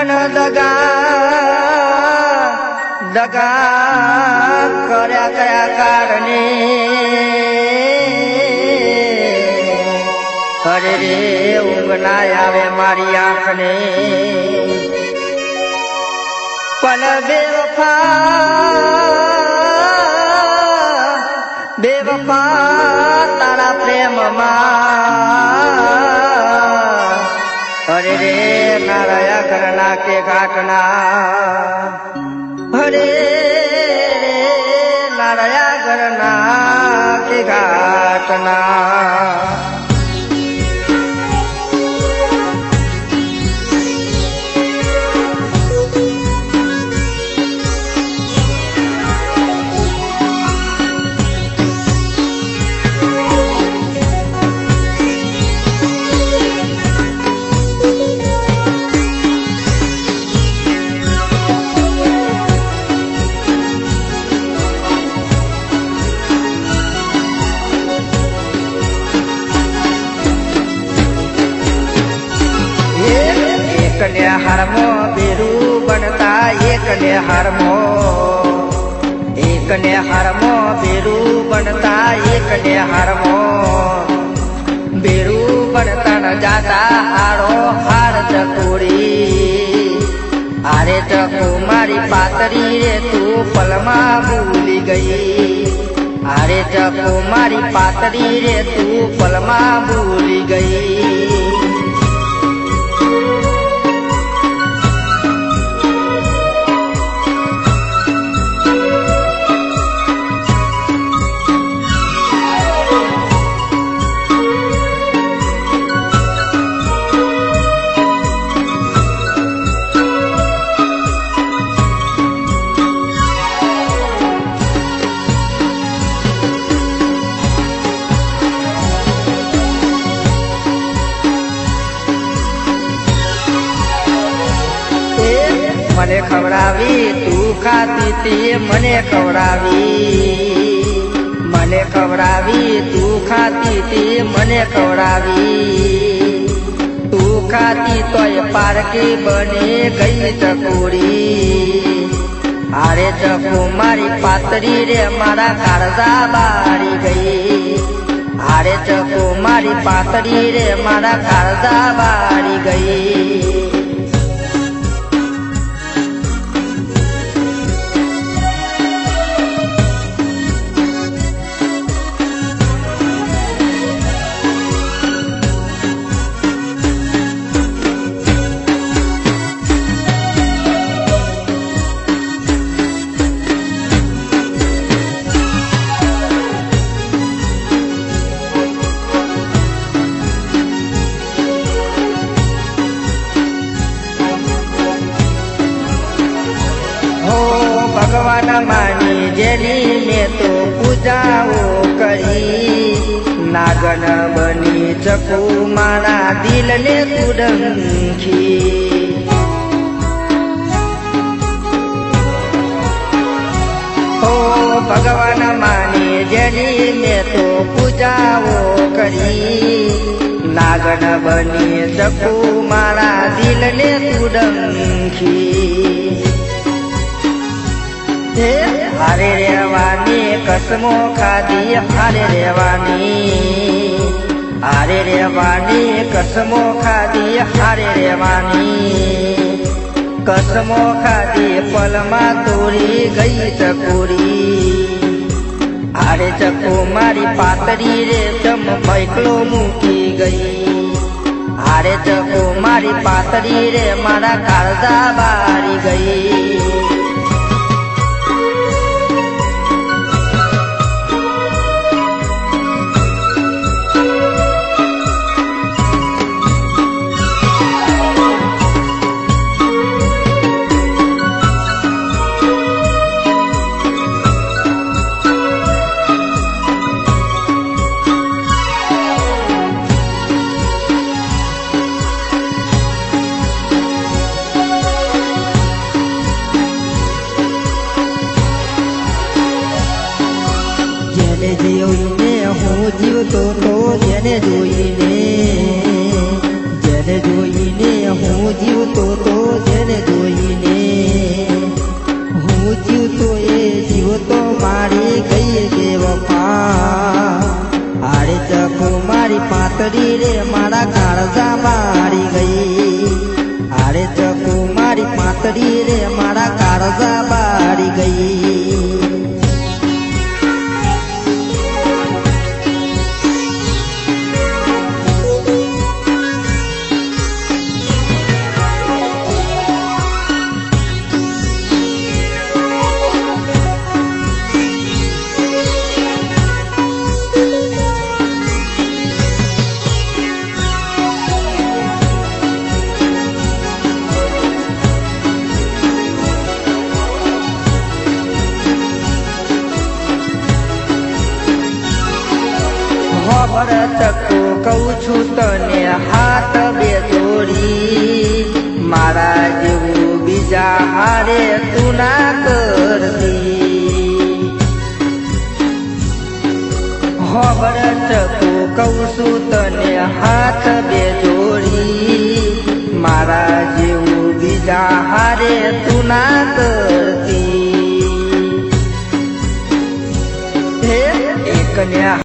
પણ દગા કર્યા કયા કારણે અરે રે ઊંઘ ના આવે મારી આંખને પણ બેવફા તારા પ્રેમમાં અરે રે નારાયા ઘરના કે ઘાટના અરે નારાયા ઘરના કે ઘાટના એકને હારમો બેરું બનતા એકને હારમો બેરું બનતા એકને હારમો બેરું બનતા ન જાતા હારો હાર ચકોરી આરે ચકુમારી પાતરી રે તું પલમાં ભૂલી ગઈ આરે ચકુમારી પાતરી રે તું પલમાં ભૂલી ગઈ મને ખવડાવી તું ખાતી તે મને ખવડાવી તું ખાતી તે મને ખવડાવી તું ખાતી તોય પારકી બને ગઈ ચકોરી આરે ચકુમારી પાતરી રે મારા કાળજા બારી ગઈ આરે ચકુમારી પાતરી રે મારા કાળજા બારી ગઈ ભગવાન માની જેની મેં તો પૂજાઓ કરી નાગન બની ચકુ મારા દિલને કુડંખી ઓ ભગવાન માની જેની મેં તો પૂજાઓ કરી નાગન બની ચકુ મારા દિલને કુડંખી હારે રેવાની કસમો ખાધી હારે રેવાની કસમો ખાધી હારે રેવાની કસમો ખાધી પલમાં તોરી ગઈ ચકોરી હારે ચકુમારી પાતરી રે ચમ પૈકલો મૂકી ગઈ હારે ચકુમારી પાતરી રે મારા કાળજા બારી ગઈ જોઈને હું જીવતો તો જેને જેને જોઈને હું જીવતો તો જેને જોઈને હું જીવતો એ જીવતો મારી ગઈ બેવફા આડે ચકો મારી પાતળી રે મારા કાળજા મારી ગઈ આડે ચકો મારી પાતળી રે મારા કાળજા મારી ગઈ ચકો કહું છું તને હાથ બે જોડી મારા જેવું બીજા હારે તું ના કરતી ખબર ચકો કહું છું તને હાથ બે જોડી મારા જેવું બીજા હારે તું ના કરતી હે એકને